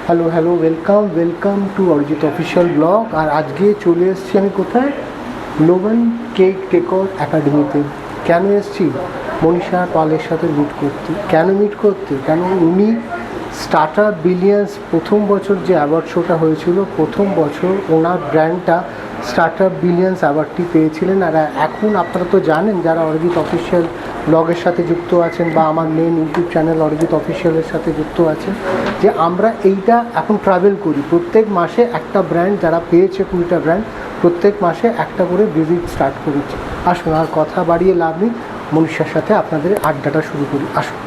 Hello hello, welcome to Arijit official blog. আর আজকে চলে এসেছি আমি কোথায়, লোভেন কেক ডেকোর একাডেমিতে। কেন এসেছি? মনীষা পালের সাথে মিট করতে কেন উনি স্টার্টআপ বিলিয়ন্স প্রথম বছর যে অ্যাওয়ার্ড শোটা হয়েছিল, প্রথম বছর ওনার ব্র্যান্ডটা স্টার্টআপ বিলিয়ন্স অ্যাওয়ার্ডটি পেয়েছিলেন। আর এখন আপনারা তো জানেন, যারা অরিজিৎ অফিসিয়াল ব্লগের সাথে যুক্ত আছেন বা আমার মেন ইউটিউব চ্যানেল অরিজিৎ অফিসিয়ালের সাথে যুক্ত আছেন, যে আমরা এইটা এখন ট্রাভেল করি। প্রত্যেক মাসে একটা ব্র্যান্ড যারা পেয়েছে, 20টা ব্র্যান্ড, প্রত্যেক মাসে একটা করে ভিজিট স্টার্ট করেছে। আসুন, আর কথা বাড়িয়ে লাভ নেই, মনীষার সাথে আপনাদের আড্ডাটা শুরু করি। আসুন।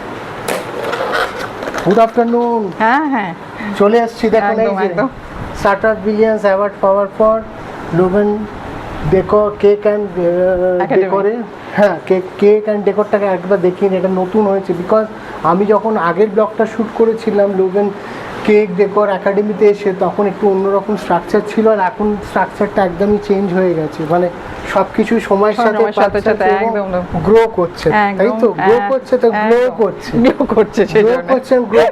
Good afternoon. হ্যাঁ চলে এসেছি, দেখুন এই যে স্টার্টআপ বিলিয়ন্স অ্যাওয়ার্ড পাওয়ার পর লোভেন ডেকোর কেক অ্যান্ড ডেকোরে, হ্যাঁ কেক অ্যান্ড ডেকোরটাকে একবার দেখিয়ে, এটা নতুন হয়েছে। বিকজ আমি যখন আগের ব্লগটা শ্যুট করেছিলাম লোভেন কেক ডেকোর একাডেমিতে এসে, তখন একটু অন্যরকম স্ট্রাকচার ছিল, আর এখন স্ট্রাকচারটা একদমই চেঞ্জ হয়ে গেছে। মানে সব কিছু সময়ের সাথে গ্রো করছে, তাই তো? গ্রো করছে, তো গ্রো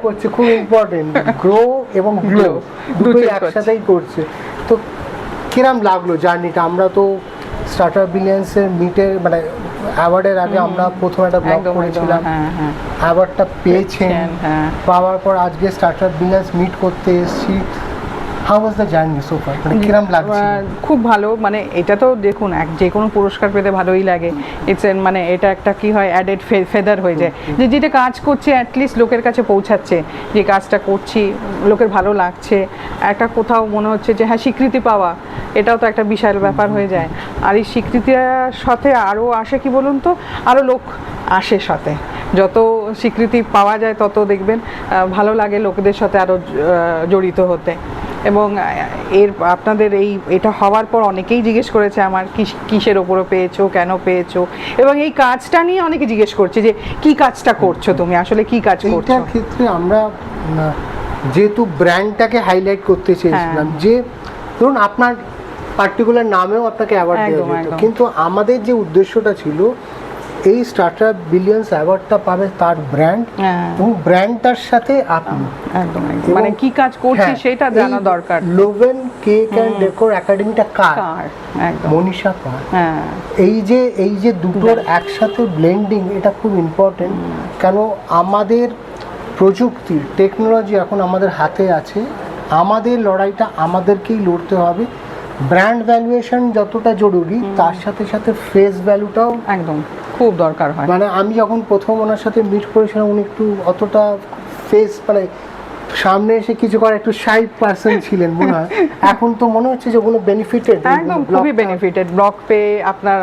করছে, খুব ইম্পর্টেন্ট। গ্রো এবং গ্লো দুটোই একসাথেই করছে। তো কিরম লাগলো জার্নিটা? আমরা তো স্টার্টআপ বিলিয়ন্সের মানে অ্যাওয়ার্ডের আগে আমরা প্রথম একটা ব্লগ করেছিলাম, অ্যাওয়ার্ডটা পেয়েছেন, পাওয়ার পর আজকে স্টার্টআপ বিলিয়ন্স মিট করতে এসেছি। How was the journey so far? মানে কিরম লাগছে? খুব ভালো। মানে এটা তো দেখুন, যে কোনো পুরস্কার পেতে ভালোই লাগে। মানে এটা একটা কি হয়, অ্যাডেড ফেদার হয়ে যায়, যে যেটা কাজ করছে অ্যাটলিস্ট লোকের কাছে পৌঁছাচ্ছে, যে কাজটা করছি লোকের ভালো লাগছে, একটা কোথাও মনে হচ্ছে যে হ্যাঁ স্বীকৃতি পাওয়া, এটাও তো একটা বিশাল ব্যাপার হয়ে যায়। আর এই স্বীকৃতির সাথে আরও আসে কি বলুন তো, আরও লোক আসে সাথে। যত স্বীকৃতি পাওয়া যায় তত দেখবেন ভালো লাগে লোকেদের সাথে আরও জড়িত হতে। এবং আপনাদের এটা হওয়ার পর অনেকেই জিজ্ঞেস করেছে আমার কিসের ওপরে পেয়েছো, কেন পেয়েছো, এবং এই কাজটা নিয়ে অনেকে জিজ্ঞেস করছে যে কি কাজটা করছো তুমি, আসলে কি কাজ করছো। এটার ক্ষেত্রে আমরা যেহেতু ব্র্যান্ডটাকে হাইলাইট করতে চেয়েছিলাম, যে ধরুন আপনার পার্টিকুলার নামেও আপনাকে অ্যাওয়ার্ড দেওয়া যেত, কিন্তু আমাদের যে উদ্দেশ্যটা ছিল, এই স্টার্টআপ বিলিয়ন্স অ্যাওয়ার্ডটা পাবে তার ব্র্যান্ড, এবং ব্র্যান্ডটার সাথে আপনি মানে কি কাজ করছি সেটা জানা দরকার। লোভেন কেক অ্যান্ড ডেকোর একাডেমিটা কার? মনীষা পাল। এই যে দুটোর একসাথে ব্লেন্ডিং, এটা খুব ইম্পর্টেন্ট। কেন আমাদের প্রযুক্তি টেকনোলজি এখন আমাদের হাতে আছে, আমাদের লড়াইটা আমাদেরকেই লড়তে হবে। ব্র্যান্ড ভ্যালুয়েশন যতটা জরুরি, তার সাথে সাথে ফেস ভ্যালুটাও একদম খুব দরকার হয়। মানে আমি যখন প্রথম ওনার সাথে মিট করেছিলাম, উনি একটু অতটা ফেস মানে সামনে এসে কিছু করে একটু শাই পার্সন ছিলেন মনে হয়। এখন তো মনে হচ্ছে যে ওগুলো বেনিফিটেড, একদম খুবই বেনিফিটেড। ব্লগ পেয়ে আপনার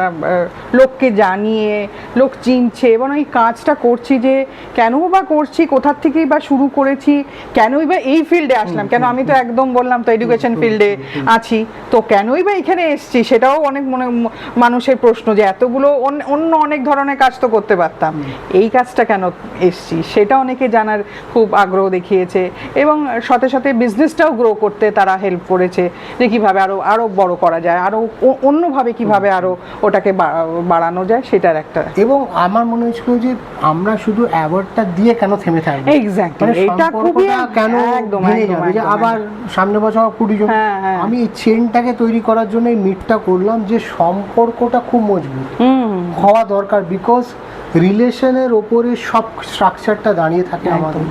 লোককে জানিয়ে লোক চিনছে, এবং এই কাজটা করছি যে কেন বা করছি, কোথার থেকেই বা শুরু করেছি, কেনই বা এই ফিল্ডে আসলাম, কেন আমি তো একদম বললাম তো এডুকেশন ফিল্ডে আছি, তো কেনই বা এখানে এসছি, সেটাও অনেক মানুষের প্রশ্ন, যে এতগুলো অন্য অনেক ধরনের কাজ তো করতে পারতাম, এই কাজটা কেন এসছি, সেটা অনেকে জানার খুব আগ্রহ দেখিয়েছে। এবং সাথে সাথে বিজনেসটাও গ্রো করতে তারা হেল্প করেছে, যে কীভাবে আরও বড় করা যায়, আরও অন্যভাবে কিভাবে আরও ওটাকে বাড়ানো যায়, সেটার একটা। এবং আমার মনে হয়েছিল যে আমরা শুধু অ্যাওয়ার্ডটা দিয়ে কেন থেমে থাকবো, এক্স্যাক্টলি এটা খুবই কেন ভেঙে যাবে, যে আবার সামনে বছর 20 জন। আমি এই চেনটাকে তৈরি করার জন্য এই মিটটা করলাম, যে সম্পর্কটা খুব মজবুত হওয়া দরকার। বিকজ রিলেশনের ওপরে সব স্ট্রাকচারটা দাঁড়িয়ে থাকে আমাদের।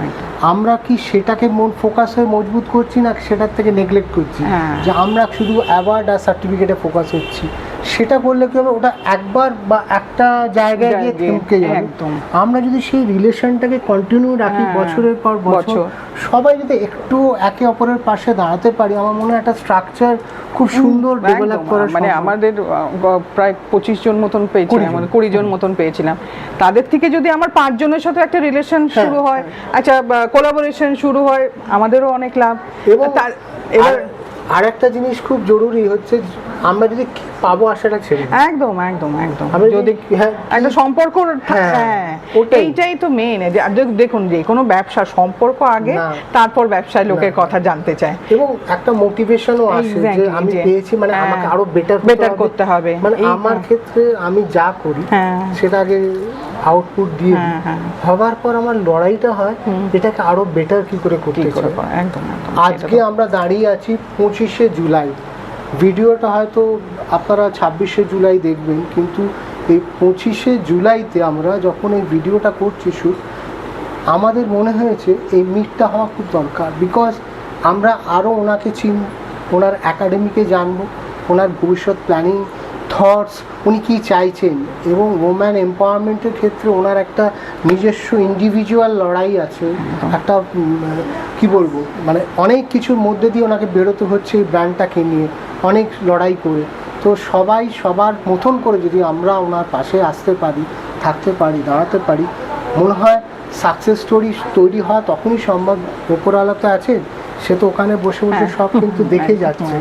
আমরা কি সেটাকে ফোকাস হয়ে মজবুত করছি, না সেটার থেকে নেগলেক্ট করছি, যে আমরা শুধু অ্যাওয়ার্ড আর সার্টিফিকেটে ফোকাস হচ্ছি। সেটা করলে কি হবে, ওটা একবার বা একটা জায়গায় গিয়ে থেমকে যাবে। আমরা যদি সেই রিলেশনটাকে কন্টিনিউ রাখি বছরের পর বছর, সবাই যদি একটু একে অপরের পাশে দাঁড়াতে পারি, আমার মনে হয় একটা স্ট্রাকচার খুব সুন্দর ডেভেলপ করা। মানে আমাদের প্রায় 25 জন মতন পেয়েছিলাম, 20 জন মতন পেয়েছিলাম। তাদের থেকে যদি আমার 5 জনের সাথে একটা রিলেশন শুরু হয়, আচ্ছা কোলাবোরেশন শুরু হয়, আমাদেরও অনেক লাভ। এবং আর একটা জিনিস খুব জরুরি হচ্ছে, আমরা যদি কি পাবো আশাটা ছেড়ে দিই। একদম একদম একদম আমরা যদি হ্যাঁ, একটা সম্পর্ক হ্যাঁ, হ্যাঁ ওটাই। এইটাই তো মেন। দেখুন যে কোনো ব্যবসা সম্পর্ক আগে, না। তারপর ব্যবসায় লোকের কথা জানতে চায়। এবং একটা মোটিভেশনও আসে যে Exactly, আমি যে, পেয়েছি, মানে হ্যাঁ, আমাকে আরো better করতে হবে। মানে এই, আমার ক্ষেত্রে আমি যা করি হ্যাঁ। সেটা আগে আউটপুট দিয়ে দিই। হ্যাঁ, হ্যাঁ। হবার পর আমার লড়াইটা হয় এটাকে আরো বেটার কি করে কি করতে করে চাই। একদম একদম আজকে আমরা দাঁড়িয়ে আছি 25শে জুলাই। ভিডিওটা হয়তো আপনারা 26শে জুলাই দেখবেন, কিন্তু এই 25শে জুলাইতে আমরা যখন এই ভিডিওটা করছি শুট, আমাদের মনে হয়েছে এই মিটটা হওয়া খুব দরকার। বিকজ আমরা আরও ওনাকে ওনার একাডেমিকে জানবো, ওনার ভবিষ্যৎ প্ল্যানিং থটস, উনি কী চাইছেন, এবং ওম্যান এম্পাওয়ারমেন্টের ক্ষেত্রে ওনার একটা নিজস্ব ইন্ডিভিজুয়াল লড়াই আছে, একটা কি বলবো, মানে অনেক কিছুর মধ্যে দিয়ে ওনাকে বেরোতে হচ্ছে এই ব্র্যান্ডটাকে নিয়ে, অনেক লড়াই করে। তো সবাই সবার মতন করে যদি আমরা ওনার পাশে আসতে পারি, থাকতে পারি, দাঁড়াতে পারি, মনে হয় সাকসেস স্টোরি তৈরি হওয়া তখনই সম্ভব। ওপরওয়ালাতে আছে, সে তো ওখানে বসে বসে সব কিন্তু দেখে যাচ্ছে।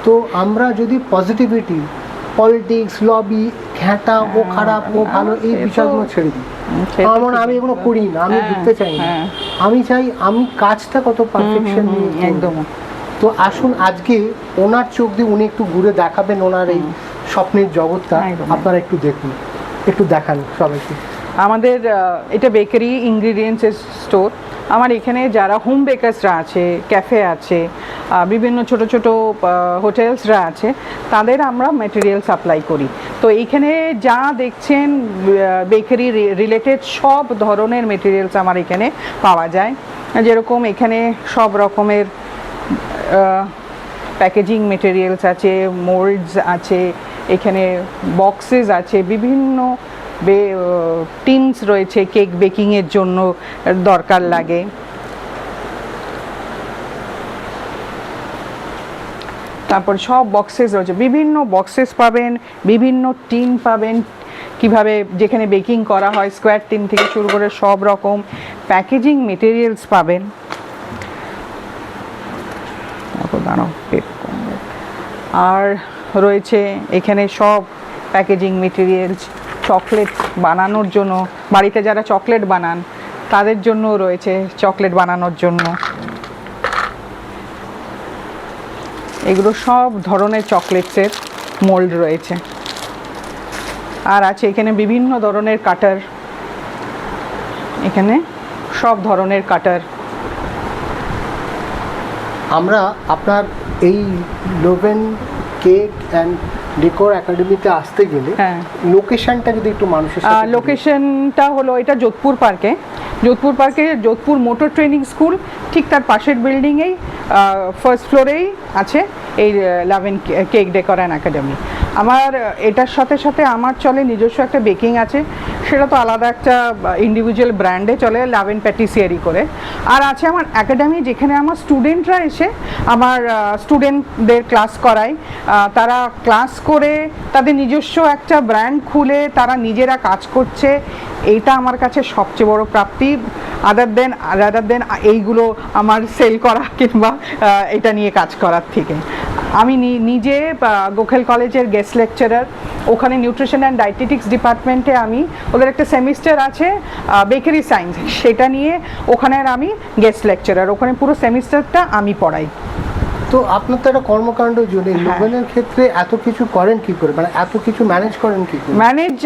তো আমরা যদি পজিটিভিটি, পলিটিক্স, লবি, ঘ্যাঁটা, ও খারাপ ও ভালো, এই বিষয়গুলো ছেড়ে দিই। আমার আমি এগুলো করি না, আমি ঢুকতে চাই না। আমি চাই আমি কাজটা কত পারফেকশন নিয়ে একদম। তো আসুন আজকে ওনার চোখ দিয়ে উনি একটু ঘুরে দেখাবেন ওনার এই স্বপ্নের জগৎটা। আপনারা একটু দেখুন, একটু দেখান সবাইকে। আমাদের এটা বেকারি ইনগ্রিডিয়েন্টসের স্টোর। আমার এখানে যারা হোম বেকার্সরা আছে, ক্যাফে আছে, বিভিন্ন ছোট ছোট হোটেলসরা আছে, তাদের আমরা ম্যাটেরিয়াল সাপ্লাই করি। তো এইখানে যা দেখছেন বেকারি রিলেটেড সব ধরনের মেটেরিয়ালস আমার এখানে পাওয়া যায়। যেরকম এখানে সব রকমের প্যাকেজিং মেটেরিয়ালস আছে, মোল্ডস আছে, এখানে বক্সেস আছে, বিভিন্ন টিনস রয়েছে কেক বেকিংয়ের জন্য দরকার লাগে। তারপর সব বক্সেস রয়েছে, বিভিন্ন বক্সেস পাবেন, বিভিন্ন টিন পাবেন, কিভাবে যেখানে বেকিং করা হয় স্কোয়ার টিন থেকে শুরু করে সব রকম প্যাকেজিং মেটেরিয়ালস পাবেন। আর রয়েছে এখানে সব প্যাকেজিং মেটেরিয়ালস চকলেট বানানোর জন্য, বাড়িতে যারা চকলেট বানান তাদের জন্য রয়েছে চকলেট বানানোর জন্য। এগুলো সব ধরনের চকলেটসের মোল্ড রয়েছে। আর আছে এখানে বিভিন্ন ধরনের কাটার, এখানে সব ধরনের কাটার। আমরা আপনার এই লোভেন কেক অ্যান্ড ডেকোর একাডেমিতে আসতে গেলে লোকেশনটা যদি একটু মানুষের সাথে। লোকেশনটা হলো এটা যোধপুর পার্কে, যোধপুর মোটর ট্রেনিং স্কুল, ঠিক তার পাশের বিল্ডিংয়েই ফার্স্ট ফ্লোরেই আছে এই লাভেন কেক ডেকোর অ্যান্ড একাডেমি। আমার এটার সাথে সাথে আমার চলে নিজস্ব একটা বেকিং আছে, সেটা তো আলাদা একটা ইন্ডিভিজুয়াল ব্র্যান্ডে চলে, লাভেন প্যাটিসিয়ারি করে। আর আছে আমার একাডেমি, যেখানে আমার স্টুডেন্টরা এসে আমার স্টুডেন্টদের ক্লাস করায়। তারা ক্লাস করে তাদের নিজস্ব একটা ব্র্যান্ড খুলে তারা নিজেরা কাজ করছে, এইটা আমার কাছে সবচেয়ে বড় প্রাপ্তি। রাদার দেন এইগুলো আমার সেল করা কিংবা এটা নিয়ে কাজ করার থেকে। আমি নিজে গোখেল কলেজের গেস্ট লেকচারার, ওখানে নিউট্রিশন অ্যান্ড ডায়েটেটিক্স ডিপার্টমেন্টে আমি, ওদের একটা সেমিস্টার আছে বেকারি সায়েন্স, সেটা নিয়ে ওখানে আমি গেস্ট লেকচারার, ওখানে পুরো সেমিস্টারটা আমি পড়াই। তো আপনার তো একটা কর্মকাণ্ড জন্য লোভেনের ক্ষেত্রে এত কিছু করেন কি করে, মানে এত কিছু ম্যানেজ করেন কি করে? ম্যানেজ,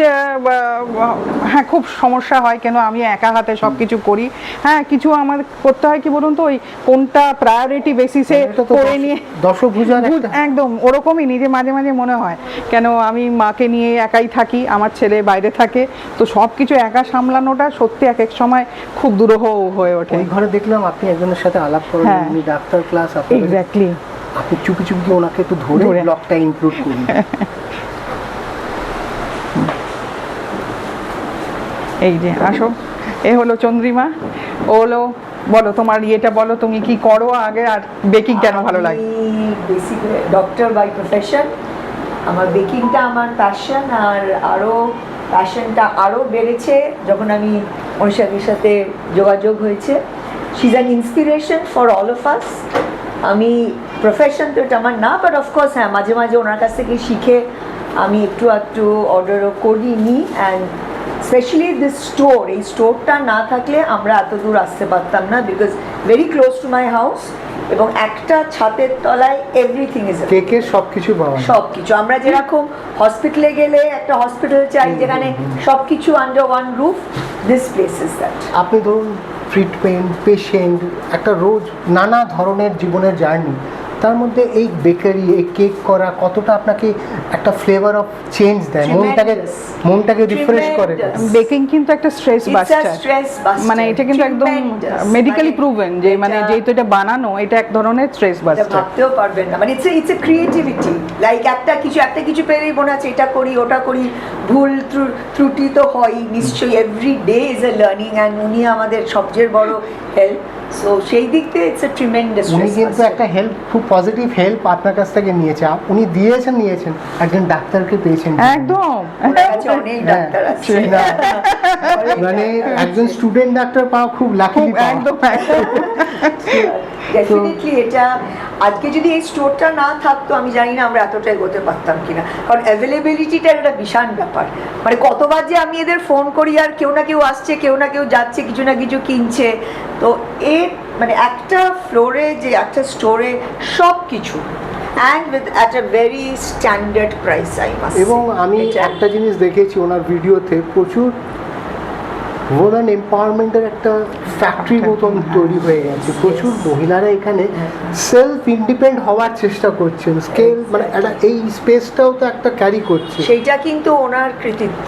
হ্যাঁ খুব সমস্যা হয়, কেন আমি একা হাতে সব কিছু করি। হ্যাঁ কিছু আমার করতে হয়, কি বলুন তো, ওই কোনটা প্রায়োরিটি বেসিসে করে নিয়ে দশভুজার একদম ওরকমই নিজে মাঝে মাঝে মনে হয়, কেন আমি মাকে নিয়ে একাই থাকি, আমার ছেলে বাইরে থাকে, তো সব কিছু একা সামলানোটা সত্যি এক এক সময় খুব দুরূহ হয়ে ওঠে। ওই ঘরে দেখলাম আপনি একজনের সাথে আলাপ করেন, উনি ডাক্তার ক্লাস, এক্স্যাক্টলি, আপনি চুপি চুপি ওনাকে একটু ধরে ব্লগটা ইনক্লুড করুন। এই যে আসো, এ হলো চন্দ্রিমা, ও হলো, বলো তোমার ইয়েটা বলো, তুমি কি করো আগে, আর বেকিং কেন ভালো লাগে? বেসিক্যালি ডক্টর বাই প্রফেশন, আমার বেকিংটা আমার প্যাশন, আর আরও প্যাশনটা আরও বেড়েছে যখন আমি মনীষাদির সাথে যোগাযোগ হয়েছে। She is an inspiration for all of us, আমি প্রফেশন তো এটা আমার না, বাট অফকোর্স হ্যাঁ মাঝে মাঝে ওনার কাছ থেকে শিখে আমি একটু একটু অর্ডারও করিনি। অ্যান্ড স্পেশালি দিস স্টোর, এই স্টোরটা না থাকলে আমরা এত দূর আসতে পারতাম না, because very close to my house, এবং একটা ছাদের তলায় এভরিথিং ইজ কেকের সব কিছু পাওয়া যায়। সব কিছু। আমরা যেরকম হসপিটালে গেলে একটা হসপিটাল চাই যেখানে সব কিছু under one roof, this place is that. আপনি ধরুন ট্রিটমেন্ট, পেশেন্ট, একটা রোজ নানা ধরনের জীবনের জার্নি, তার মধ্যে এই বেকারি, এই কেক করা কতটা আপনাকে একটা ফ্লেভার অফ চেঞ্জ দেয়, মনটাকে রিফ্রেশ করে। বেকিং কিন্তু একটা স্ট্রেস বাস্টার, মানে এটা কিন্তু একদম মেডিকেলি প্রুভেন যে মানে যেহেতু এটা বানানো, এটা এক ধরনের স্ট্রেস বাস্টার। ভাবতেও পারবেন না, মানে ইটস এ ক্রিয়েটিভিটি। লাইক একটা কিছু পেলেই মনে আছে এটা করি ওটা করি, ভুল ত্রুটি তো হয়ই নিশ্চয়ই, every day is a learning, and উনি আমাদের সবচেয়ে বড় হেল্প। সো সেই দিক থেকে ইটস এ ট্রিমেন্ডাস। উনি কিন্তু একটা হেল্প, খুব পজিটিভ হেল্প আপনার কাছ থেকে নিয়েছে। উনি দিয়েছেন একজন ডাক্তারকে পেয়েছেন। একদম, অনেক ডাক্তার আছে, মানে একজন স্টুডেন্ট ডাক্তার পাওয়া খুব লাকি। একদম ডেফিনেটলি এটা আজকে যদি এই স্টোরটা না থাকতো আমি জানি না আমরা এতটাই এগোতে পারতাম কিনা, কারণ অ্যাভেলেবিলিটিটা একটা বিশাল ব্যাপার। মানে কতবার যে আমি এদের ফোন করি আর কেউ না কেউ আসছে, কেউ না কেউ যাচ্ছে, কিছু না কিছু কিনছে। তো এর মানে একটা ফ্লোরে যে একটা স্টোরে সব কিছু, and with at a very standard price, I must. এবং আমি একটা জিনিস দেখেছি ওনার ভিডিওতে, প্রচুর ওমেন এম্পাওয়ারমেন্টের একটা ফ্যাক্টরি মতন তৈরি হয়ে গেছে। প্রচুর মহিলারা এখানে সেলফ ইন্ডিপেন্ডেন্ট হওয়ার চেষ্টা করছেন। স্কেল মানে একটা এই স্পেসটাও তো একটা ক্যারি করছে। সেইটা কিন্তু ওনার কৃতিত্ব,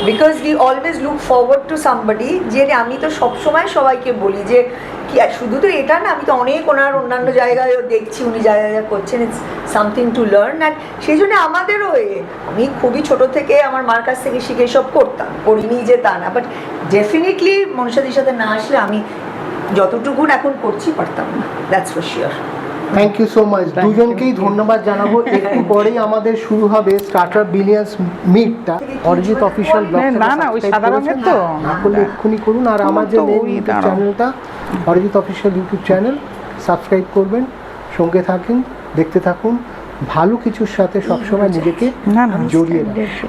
because we always look forward to somebody. যে আমি তো সবসময় সবাইকে বলি যে কি শুধু তো এটা না, আমি তো অনেক ওনার অন্যান্য জায়গায়ও দেখছি উনি যা যা করছেন, it's something to learn. And সেই জন্য আমাদেরও আমি খুবই ছোট থেকে আমার মার কাছ থেকে শিখে সব করতাম, করিনি যে তা না, বাট ডেফিনেটলি মনীষাদির সাথে না আসলে আমি যতটুকুন এখন করছি পারতাম না, that's for sure. Thank you so much, দুজনকেই ধন্যবাদ জানাবো। একটু পরেই আমাদের শুরু হবে স্টার্টার বিলিয়ন্স মিটটা। অরিজিৎ অফিসিয়াল ব্লগ না ওই সাদা রঙের তো না করলে এক্ষুনি করুন। আর আমার যে ইউটিউব চ্যানেলটা Arijit official YouTube channel, subscribe করবেন, সঙ্গে থাকুন, দেখতে থাকুন। ভালো কিছুর সাথে সবসময় নিজেকে জড়িয়ে রাখুন।